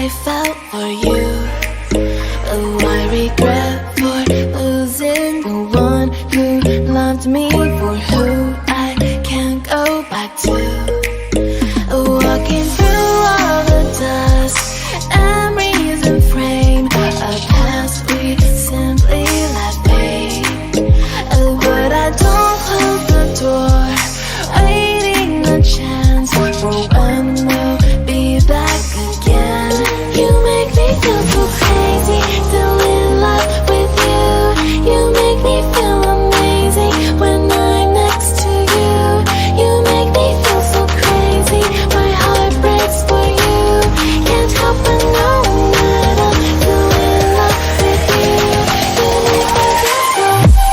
I felt for you. Oh, I regret for losing the one who loved me, for who I can't go back to. Walking through all the dust, memories and frame, a past we simply let fade. But I don't close the door, waiting a chance for when we'll be back again. You make me feel so crazy, still in love with you. You make me feel amazing when I'm next to you. You make me feel so crazy, my heart breaks for you. Can't help but know that I'm still in love with you. You make me feel so.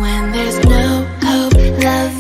When there's no hope, love